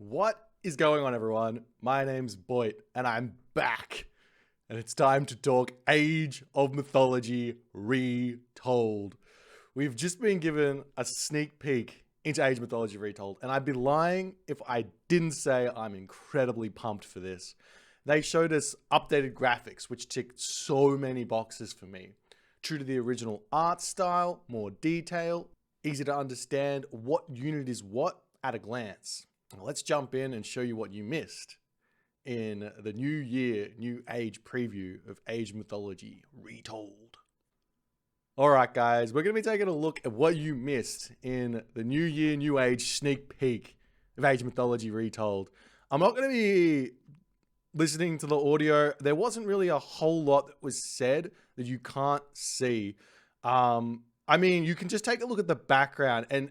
What is going on, everyone? My name's Boit, and I'm back. And it's time to talk Age of Mythology Retold. We've just been given a sneak peek into Age of Mythology Retold, and I'd be lying if I didn't say I'm incredibly pumped for this. They showed us updated graphics, which ticked so many boxes for me. True to the original art style, more detail, easy to understand what unit is what at a glance. Let's jump in and show you what you missed in the new year, new age preview of Age of Mythology Retold. All right, guys, we're going to be taking a look at what you missed in the new year, new age sneak peek of Age of Mythology Retold. I'm not going to be listening to the audio. There wasn't really a whole lot that was said that you can't see. I mean, you can just take a look at the background, and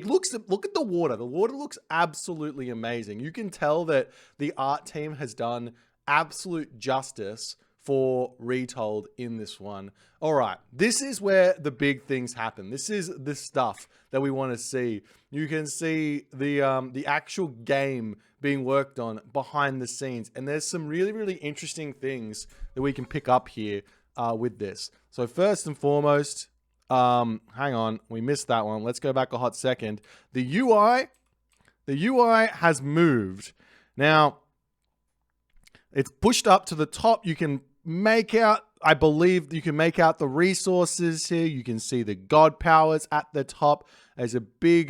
look at the water. The water looks absolutely amazing. You can tell that the art team has done absolute justice for Retold in this one. All right, this is where the big things happen. This is the stuff that we want to see. You can see the actual game being worked on behind the scenes, and there's some really, really interesting things that we can pick up here with this. So first and foremost, hang on, we missed that one. Let's go back a hot second. The UI has moved. Now, it's pushed up to the top. You can make out, I believe you can make out the resources here. You can see the god powers at the top. There's a big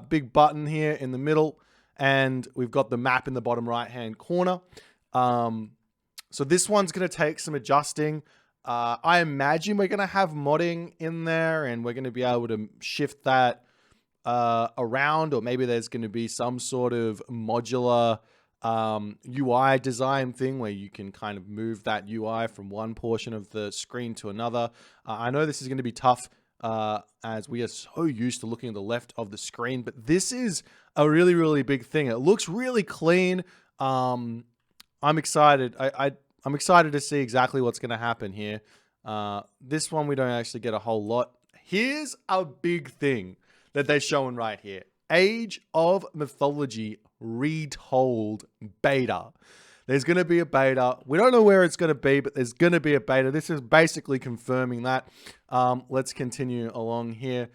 big button here in the middle, and we've got the map in the bottom right hand corner. So this one's going to take some adjusting. I imagine we're going to have modding in there, and we're going to be able to shift that around, or maybe there's going to be some sort of modular UI design thing where you can kind of move that UI from one portion of the screen to another. I know this is going to be tough as we are so used to looking at the left of the screen, but this is a really, really big thing. It looks really clean. I'm excited. I'm excited to see exactly what's going to happen here. This one, we don't actually get a whole lot. Here's a big thing that they're showing right here. Age of Mythology Retold beta. There's going to be a beta. We don't know where it's going to be, but there's going to be a beta. This is basically confirming that. Let's continue along here.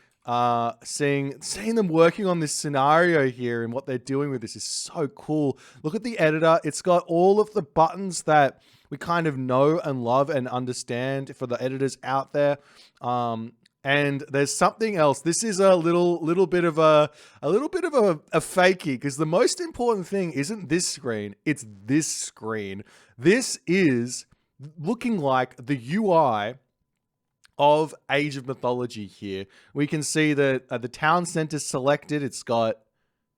Seeing them working on this scenario here and what they're doing with this is so cool. Look at the editor. It's got all of the buttons that we kind of know and love and understand for the editors out there. And there's something else. This is a little bit of a fakey, because the most important thing isn't this screen, it's this screen. This is looking like the UI of Age of Mythology here. We can see that the town center selected. It's got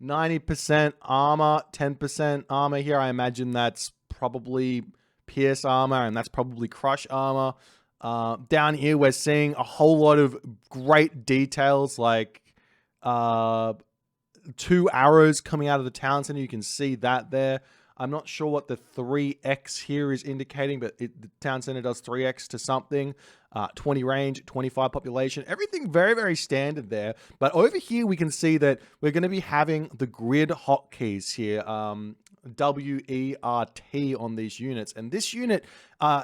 90% armor, 10% armor here. I imagine that's probably pierce armor, and that's probably crush armor. Down here, we're seeing a whole lot of great details, like 2 arrows coming out of the town center. You can see that there. I'm not sure what the 3x here is indicating, but the town center does 3x to something. 20 range, 25 population, everything very, very standard there. But over here, we can see that we're going to be having the grid hotkeys here, WERT on these units. And this unit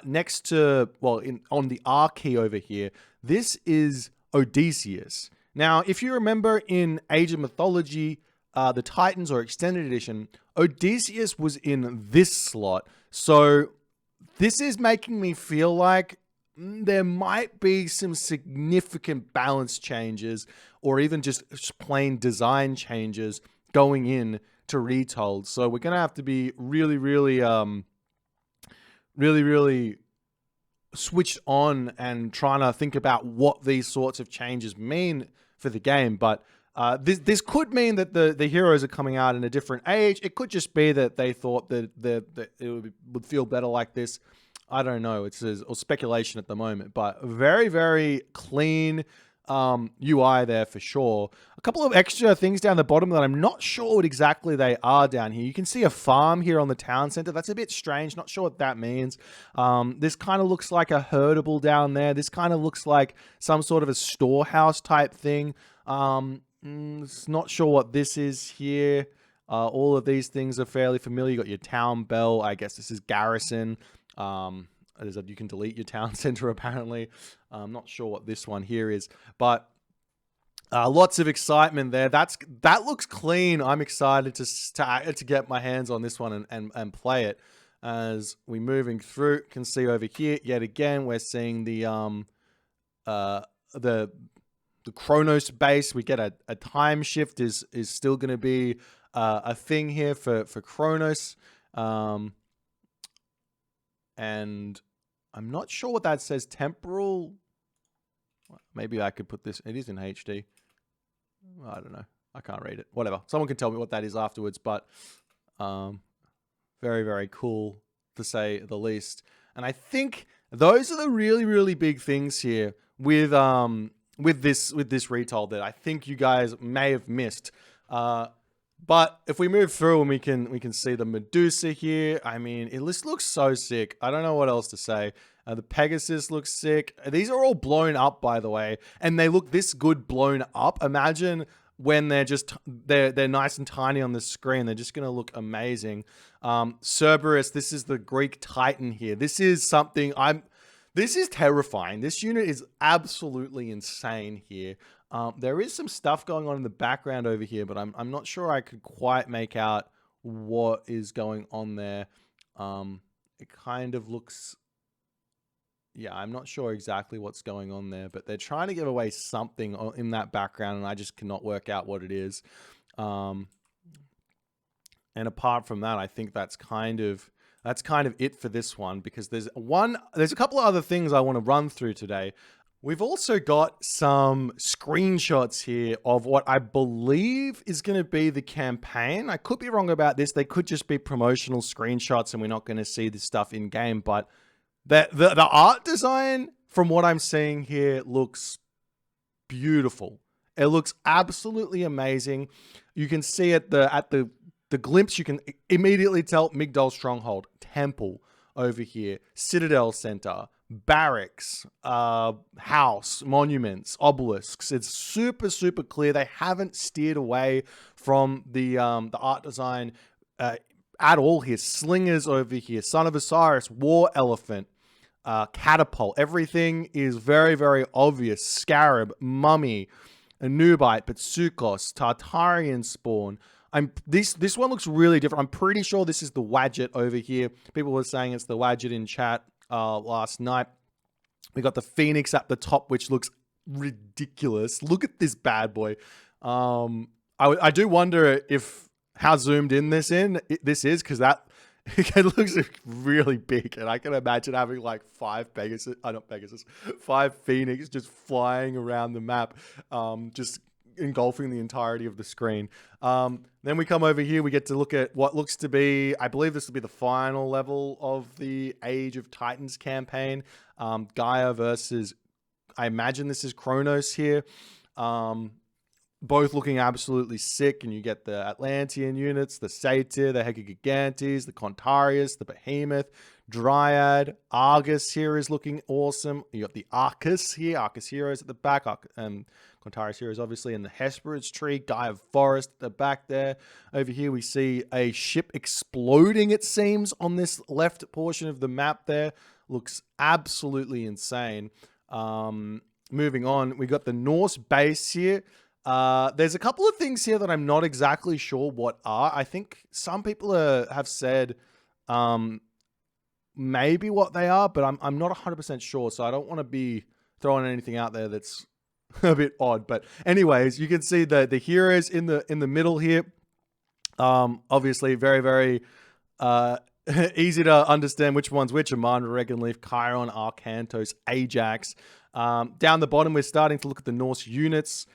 next to, well, on the R key over here, this is Odysseus. Now, if you remember in Age of Mythology, the Titans or Extended Edition, Odysseus was in this slot. So this is making me feel like there might be some significant balance changes, or even just plain design changes going in to Retold. So we're going to have to be really, really switched on and trying to think about what these sorts of changes mean for the game. But this could mean that the heroes are coming out in a different age. It could just be that they thought that it would feel better like this. I don't know. It's or speculation at the moment, but very, very clean UI there for sure. A couple of extra things down the bottom that I'm not sure what exactly they are down here. You can see a farm here on the town center. That's a bit strange. Not sure what that means. This kind of looks like a herdable down there. This kind of looks like some sort of a storehouse type thing. Not sure what this is here. All of these things are fairly familiar. You got your town bell. I guess this is garrison. You can delete your town center apparently. I'm not sure what this one here is, but lots of excitement there. That looks clean. I'm excited to get my hands on this one and play it. As we moving through, can see over here yet again we're seeing the Chronos base. We get a time shift is still going to be a thing here for Chronos, and I'm not sure what that says. Temporal. Maybe I could put this. It is in HD. I don't know. I can't read it. Whatever. Someone can tell me what that is afterwards. But very, very cool to say the least. And I think those are the really, really big things here with this Retold that I think you guys may have missed. But if we move through and we can see the Medusa here, I mean, it just looks so sick. I don't know what else to say. The Pegasus looks sick. These are all blown up, by the way, and they look this good blown up. Imagine when they're nice and tiny on the screen. They're just gonna look amazing. Cerberus, this is the Greek Titan here. This is something this is terrifying. This unit is absolutely insane here. There is some stuff going on in the background over here, but I'm not sure I could quite make out what is going on there. It kind of looks, yeah, I'm not sure exactly what's going on there, but they're trying to give away something in that background, and I just cannot work out what it is. And apart from that, I think that's kind of it for this one, because there's a couple of other things I want to run through today. We've also got some screenshots here of what I believe is going to be the campaign. I could be wrong about this. They could just be promotional screenshots and we're not going to see this stuff in game, but the art design from what I'm seeing here looks beautiful. It looks absolutely amazing. You can see at the glimpse, you can immediately tell Migdol Stronghold, Temple over here, Citadel Center, barracks, house, monuments, obelisks. It's super, super clear. They haven't steered away from the art design at all here. Slingers over here, Son of Osiris, War Elephant, Catapult. Everything is very, very obvious. Scarab, Mummy, Anubite, Betsukos, Tartarian Spawn. This one looks really different. I'm pretty sure this is the Wadjet over here. People were saying it's the Wadjet in chat last night. We got the Phoenix at the top, which looks ridiculous. Look at this bad boy. I do wonder how zoomed in this is, because that it looks really big, and I can imagine having like 5 Phoenix just flying around the map, just engulfing the entirety of the screen. Then we come over here, we get to look at what looks to be, I believe this will be the final level of the Age of Titans campaign. Gaia versus, I imagine this is Chronos here. Both looking absolutely sick, and you get the Atlantean units, the Satyr, the Hecagigantes, the Contarius, the Behemoth, Dryad, Argus here is looking awesome. You got the Arcus here, Arcus Heroes at the back, Contarius Heroes obviously, and the Hesperids tree, Gaia Forest at the back there. Over here we see a ship exploding, it seems, on this left portion of the map there. Looks absolutely insane. Moving on, we got the Norse base here. There's a couple of things here that I'm not exactly sure what are. I think some people have said maybe what they are, but I'm not 100% sure, so I don't want to be throwing anything out there that's a bit odd. But anyways, you can see the heroes in the middle here. Obviously very, very easy to understand which one's which. Amanda, Reganleaf, Chiron, Arcantos, Ajax. Down the bottom, we're starting to look at the Norse units.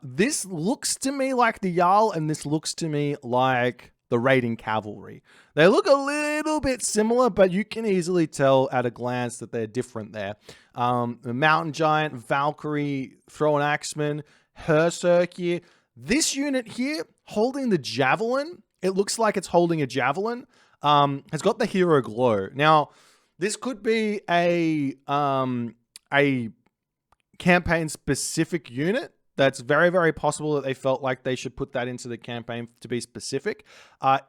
This looks to me like the Jarl, and this looks to me like the raiding cavalry. They look a little bit similar, but you can easily tell at a glance that they're different there. The Mountain Giant, Valkyrie, Throw an Axeman, Herserk here. This unit here, holding the Javelin, it looks like it's holding a Javelin, has got the Hero Glow. Now, this could be a campaign-specific unit, That's very, very possible that they felt like they should put that into the campaign to be specific.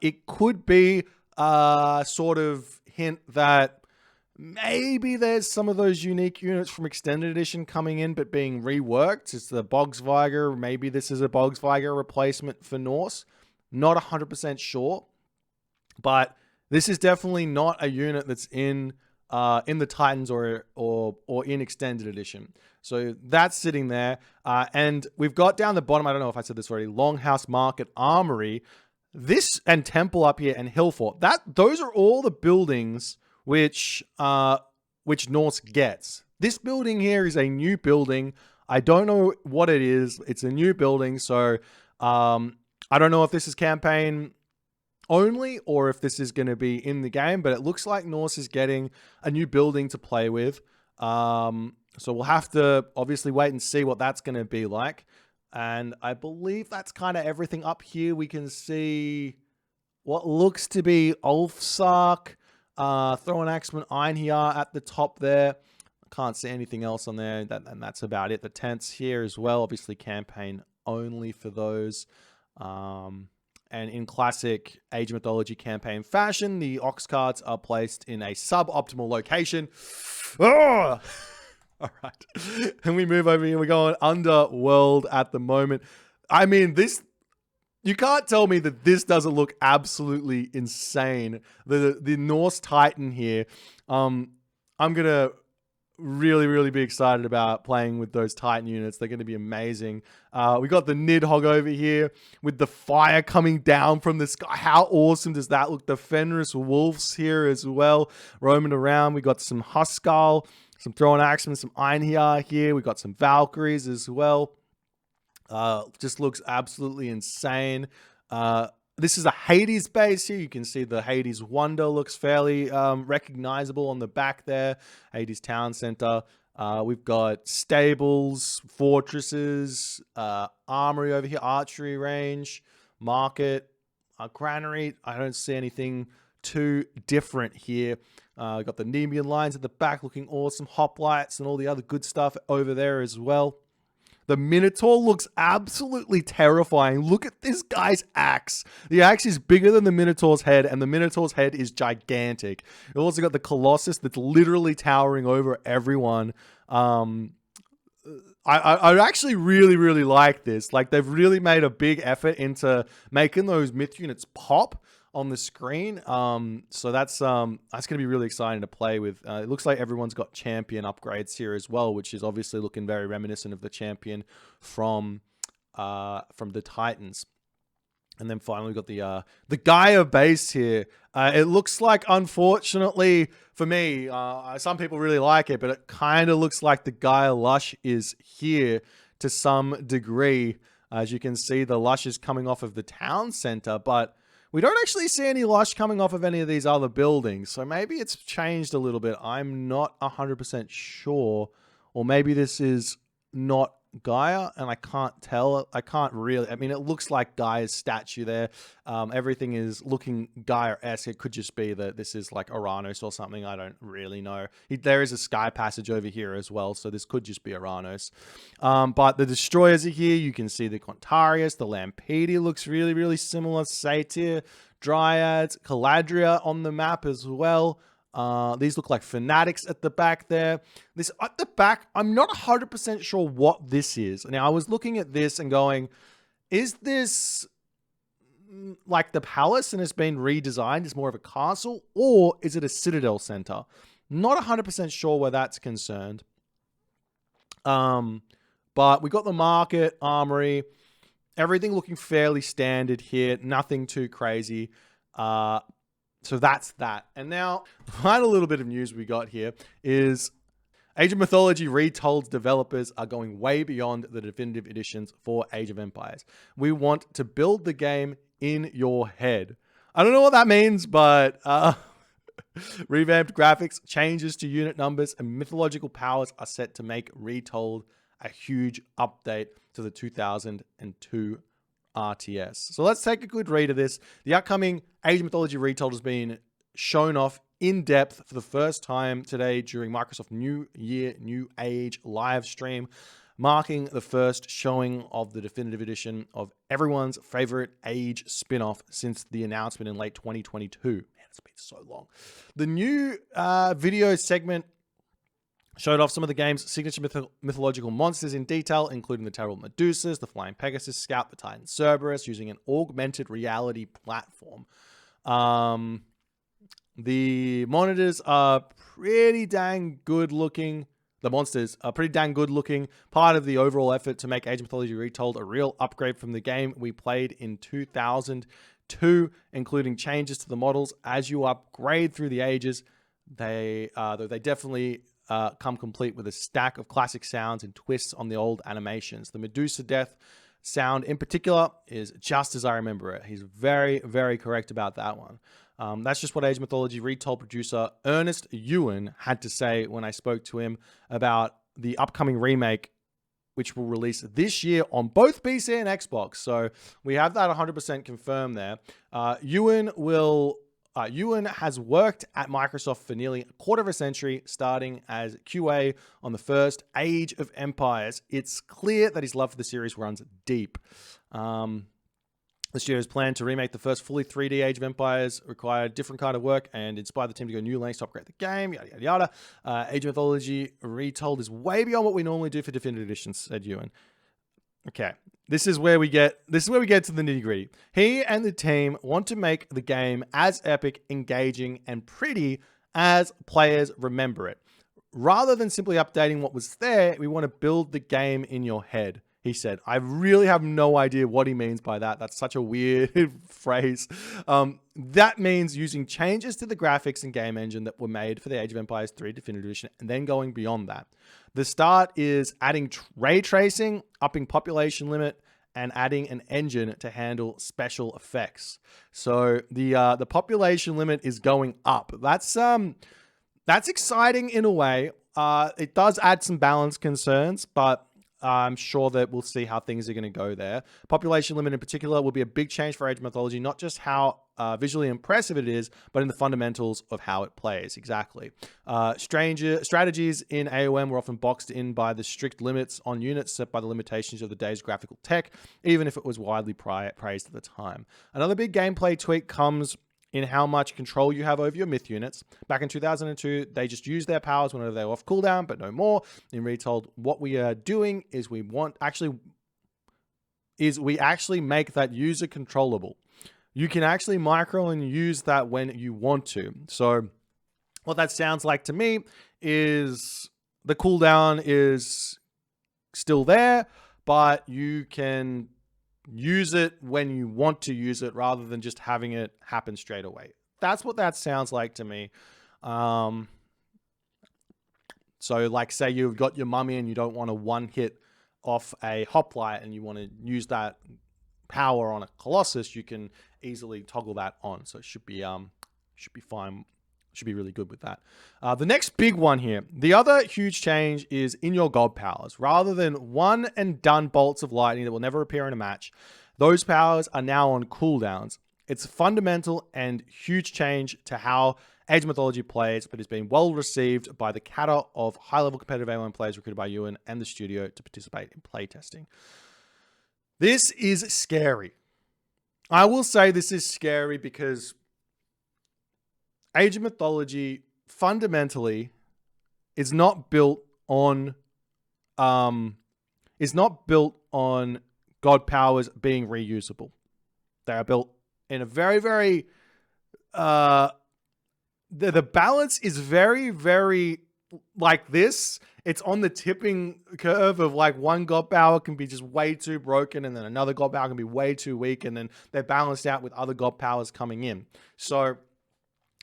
It could be sort of hint that maybe there's some of those unique units from Extended Edition coming in, but being reworked. It's the Bogsviger. Maybe this is a Bogsviger replacement for Norse. Not 100% sure, but this is definitely not a unit that's in the Titans or in Extended Edition. So that's sitting there. And we've got down the bottom, I don't know if I said this already, Longhouse Market Armory. This and Temple up here and Hillfort. Those are all the buildings which Norse gets. This building here is a new building. I don't know what it is. It's a new building, so I don't know if this is campaign only or if this is going to be in the game, but it looks like Norse is getting a new building to play with. So we'll have to obviously wait and see what that's going to be like. And I believe that's kind of everything up here. We can see what looks to be Ulfsark. Throw an Axeman Einhjar at the top there. I can't see anything else on there. And that's about it. The tents here as well. Obviously campaign only for those. And in classic Age of Mythology campaign fashion, the Ox cards are placed in a suboptimal location. Oh! All right. And we move over here. We're going Underworld at the moment. I mean, you can't tell me that this doesn't look absolutely insane. The Norse Titan here. I'm going to really, really be excited about playing with those Titan units. They're going to be amazing. We got the Nidhogg over here with the fire coming down from the sky. How awesome does that look? The Fenris Wolves here as well, roaming around. We got some Huskarl, some Throwing Axemen, some Einhjar here. We got some Valkyries as well. Just looks absolutely insane. This is a Hades base here. You can see the Hades Wonder looks fairly recognizable on the back there. Hades Town Center. We've got stables, fortresses, armory over here, archery range, market, granary. I don't see anything too different here. Got the Nemean lines at the back looking awesome. Hoplites and all the other good stuff over there as well. The Minotaur looks absolutely terrifying. Look at this guy's axe. The axe is bigger than the Minotaur's head, and the Minotaur's head is gigantic. You've also got the Colossus that's literally towering over everyone. I actually really, really like this. Like, they've really made a big effort into making those myth units pop on the screen. So that's going to be really exciting to play with. It looks like everyone's got champion upgrades here as well, which is obviously looking very reminiscent of the champion from the Titans. And then finally, we've got the Gaia base here. It looks like, unfortunately for me, some people really like it, but it kind of looks like the Gaia Lush is here to some degree. As you can see, the Lush is coming off of the town center, but we don't actually see any Lush coming off of any of these other buildings. So maybe it's changed a little bit. I'm not 100% sure. Or maybe this is not Gaia, and I can't tell. I can't really. I mean, it looks like Gaia's statue there. Everything is looking Gaia-esque. It could just be that this is like Uranus or something. I don't really know. There is a sky passage over here as well, so this could just be Uranus. But the destroyers are here. You can see the Contarius, the Lampedi looks really, really similar. Satyr, Dryads, Caladria on the map as well. These look like Fanatics at the back there. This at the back, I'm not 100% sure what this is. Now, I was looking at this and going, is this like the palace and it's been redesigned? It's more of a castle, or is it a citadel center? Not 100% sure where that's concerned. But we got the market, armory, everything looking fairly standard here. Nothing too crazy. So that's that. And now, the final little bit of news we got here is Age of Mythology Retold developers are going way beyond the definitive editions for Age of Empires. We want to build the game in your head. I don't know what that means, but revamped graphics, changes to unit numbers, and mythological powers are set to make Retold a huge update to the 2002 RTS. So let's take a good read of this. The upcoming Age of Mythology Retold has been shown off in depth for the first time today during Microsoft New Year, New Age live stream. marking the first showing of the definitive edition of everyone's favorite Age spin-off since the announcement in late 2022. Man, it's been so long. The new video segment showed off some of the game's signature mythological monsters in detail, including the terrible Medusas, the flying Pegasus Scout, the Titan Cerberus, using an augmented reality platform. The monitors are pretty dang good looking. The monsters are pretty dang good looking. Part of the overall effort to make Age of Mythology Retold a real upgrade from the game we played in 2002, including changes to the models as you upgrade through the ages. They definitely come complete with a stack of classic sounds and twists on the old animations. The Medusa death sound in particular is just as I remember it. He's very, very correct about that one. That's just what Age of Mythology Retold producer Ernest Ewan had to say when I spoke to him about the upcoming remake, which will release this year on both PC and Xbox. So we have that 100% confirmed there. Ewan has worked at Microsoft for nearly a quarter of a century, starting as QA on the first Age of Empires. It's clear that his love for the series runs deep. The studio's plan to remake the first fully 3D Age of Empires required a different kind of work and inspired the team to go new lengths to upgrade the game, yada, yada, yada. Age of Mythology Retold is way beyond what we normally do for Definitive Editions, said Ewan. Okay, this is where we get to the nitty-gritty. He and the team want to make the game as epic, engaging, and pretty as players remember it. Rather than simply updating what was there, we want to build the game in your head, he said. I really have no idea what he means by that. That's such a weird phrase. That means using changes to the graphics and game engine that were made for the Age of Empires 3 Definitive Edition and then going beyond that. The start is adding ray tracing, upping population limit, and adding an engine to handle special effects. So the population limit is going up. That's exciting in a way. It does add some balance concerns, but I'm sure that we'll see how things are going to go there. Population limit in particular will be a big change for Age of Mythology, not just how visually impressive it is, but in the fundamentals of how it plays. Exactly. Strategies in AoM were often boxed in by the strict limits on units set by the limitations of the day's graphical tech, even if it was widely praised at the time. Another big gameplay tweak comes in how much control you have over your myth units. Back in 2002, they just used their powers whenever they were off cooldown, but no more. In Retold, what we are doing is we actually make that user controllable. You can actually micro and use that when you want to. So what that sounds like to me is the cooldown is still there, but you can use it when you want to use it rather than just having it happen straight away. That's what that sounds like to me. So like say you've got your mummy and you don't want to one hit off a hoplite and you want to use that power on a Colossus, you can easily toggle that on. So it should be fine. Should be really good with that. The next big one here, the other huge change is in your god powers. Rather than one and done bolts of lightning that will never appear in a match, those powers are now on cooldowns. It's a fundamental and huge change to how Age of Mythology plays, but it's been well received by the cata of high-level competitive AoM players recruited by Ewan and the studio to participate in playtesting. This is scary. I will say this is scary because Age of Mythology fundamentally is not built on god powers being reusable. They are built in a very, very the balance is very, very like this. It's on the tipping curve of like one god power can be just way too broken and then another god power can be way too weak, and then they're balanced out with other god powers coming in. So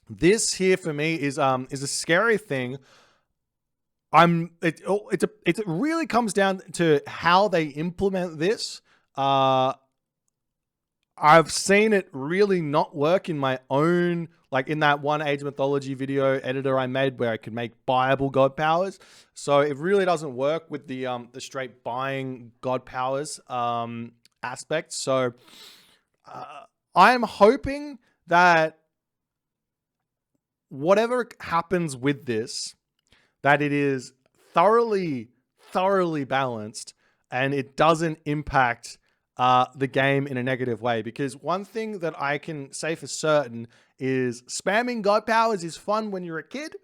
this here for me is a scary thing. It really comes down to how they implement this. I've seen it really not work in my own, like in that one Age of Mythology video editor I made where I could make buyable god powers. So it really doesn't work with the straight buying god powers aspect. So I'm hoping that whatever happens with this, that it is thoroughly balanced and it doesn't impact the game in a negative way. Because one thing that I can say for certain is spamming God powers is fun when you're a kid.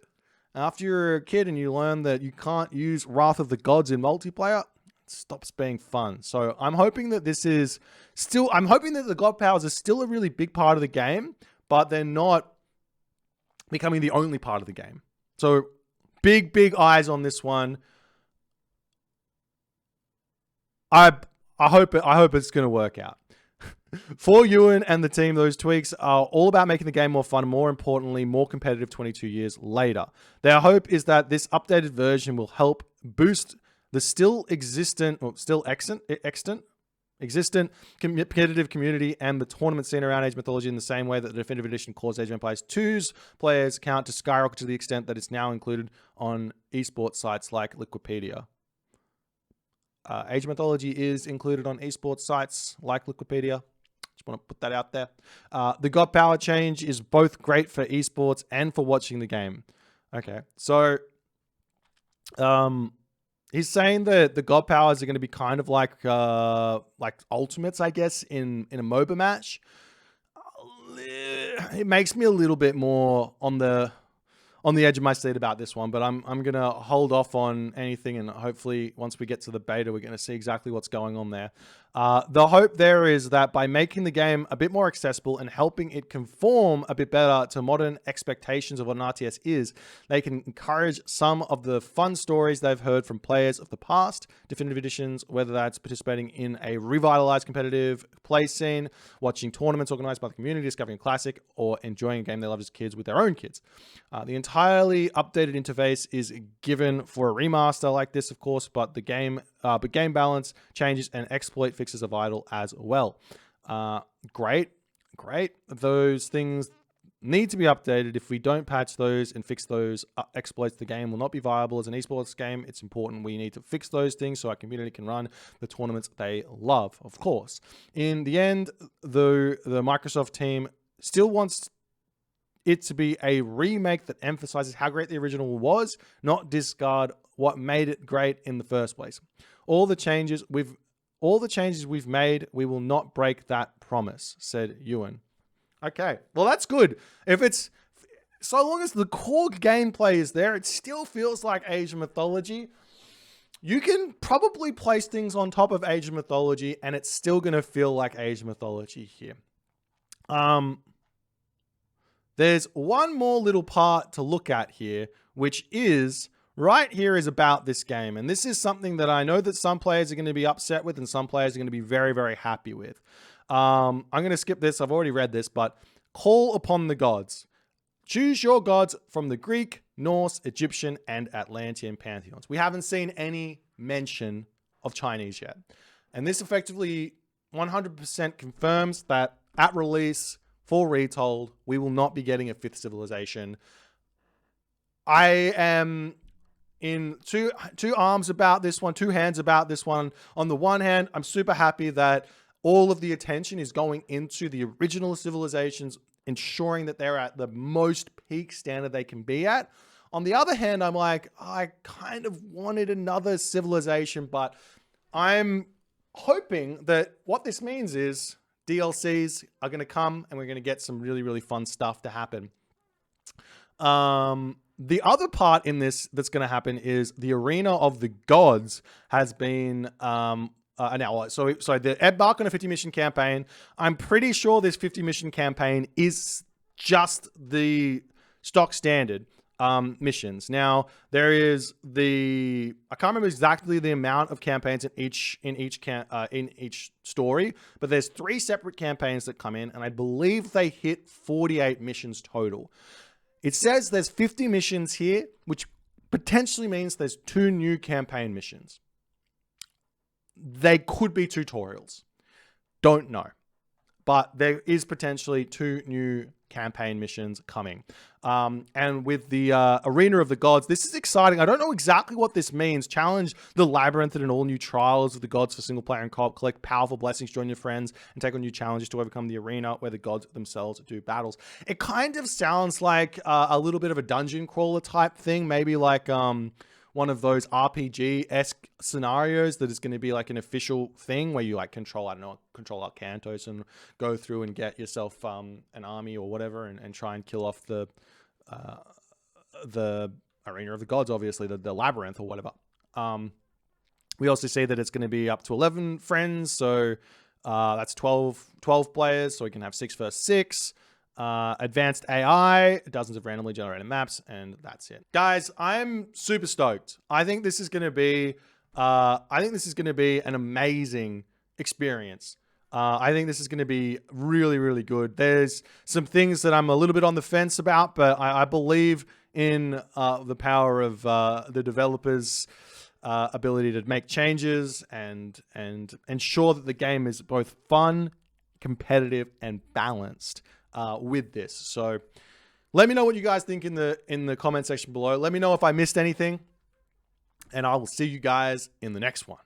After you're a kid and you learn that you can't use Wrath of the Gods in multiplayer, it stops being fun. So I'm hoping that I'm hoping that the God powers are still a really big part of the game, but they're not becoming the only part of the game. So big eyes on this one. I hope it's going to work out. For Ewan and the team, those tweaks are all about making the game more fun, and more importantly, more competitive 22 years later. Their hope is that this updated version will help boost the still existent competitive community and the tournament scene around Age Mythology in the same way that the Definitive Edition caused Age of Empires 2's players count to skyrocket to the extent that it's now included on esports sites like Liquipedia. Age of Mythology is included on esports sites like Liquipedia. Just want to put that out there. The God Power change is both great for esports and for watching the game. Okay, so he's saying that the God Powers are going to be kind of like ultimates, I guess, in a MOBA match. It makes me a little bit more on the edge of my seat about this one, but I'm going to hold off on anything, and hopefully once we get to the beta, we're going to see exactly what's going on there. The hope there is that by making the game a bit more accessible and helping it conform a bit better to modern expectations of what an RTS is, they can encourage some of the fun stories they've heard from players of the past Definitive Editions, whether that's participating in a revitalized competitive play scene, watching tournaments organized by the community, discovering a classic, or enjoying a game they loved as kids with their own kids. The entirely updated interface is given for a remaster like this, of course, but the game balance changes and exploit fixes are vital as well. Great. Those things need to be updated. If we don't patch those and fix those exploits, the game will not be viable as an esports game. It's important we need to fix those things so our community can run the tournaments they love, of course. In the end, the Microsoft team still wants it to be a remake that emphasizes how great the original was, not discard what made it great in the first place. All the changes we've made, we will not break that promise, said Ewan. Okay, well, that's good. So long as the core gameplay is there, it still feels like Age of Mythology. You can probably place things on top of Age of Mythology and it's still going to feel like Age of Mythology here. There's one more little part to look at here, which is right here is about this game. And this is something that I know that some players are going to be upset with and some players are going to be very, very happy with. I'm going to skip this. I've already read this, but call upon the gods. Choose your gods from the Greek, Norse, Egyptian, and Atlantean pantheons. We haven't seen any mention of Chinese yet. And this effectively 100% confirms that at release for Retold, we will not be getting a fifth civilization. I am in two arms about this one, two hands about this one. On the one hand, I'm super happy that all of the attention is going into the original civilizations, ensuring that they're at the most peak standard they can be at. On the other hand, I'm like, I kind of wanted another civilization, but I'm hoping that what this means is DLCs are going to come and we're going to get some really, really fun stuff to happen. The other part in this that's going to happen is the Arena of the Gods has been announced. So they embark on a 50 mission campaign. I'm pretty sure this 50 mission campaign is just the stock standard missions. Now there is I can't remember exactly the amount of campaigns in each story, but there's 3 separate campaigns that come in, and I believe they hit 48 missions total. It says there's 50 missions here, which potentially means there's 2 new campaign missions. They could be tutorials. Don't know. But there is potentially 2 new campaign missions coming. And with the Arena of the Gods, this is exciting. I don't know exactly what this means. Challenge the labyrinth in an all-new trials of the gods for single player and co-op. Collect powerful blessings, join your friends, and take on new challenges to overcome the arena where the gods themselves do battles. It kind of sounds like a little bit of a dungeon crawler type thing. Maybe like one of those RPG-esque scenarios that is going to be like an official thing where you like control, I don't know, control Arcantos and go through and get yourself an army or whatever and try and kill off the Arena of the Gods, obviously, the Labyrinth or whatever. We also see that it's going to be up to 11 friends, so that's 12 players, so we can have 6 versus 6. Advanced AI, dozens of randomly generated maps, and that's it. Guys, I'm super stoked. I think this is going to be an amazing experience. I think this is going to be really, really good. There's some things that I'm a little bit on the fence about, but I believe in the power of the developers' ability to make changes and ensure that the game is both fun, competitive, and balanced with this. So let me know what you guys think in the comment section below. Let me know if I missed anything, and I will see you guys in the next one.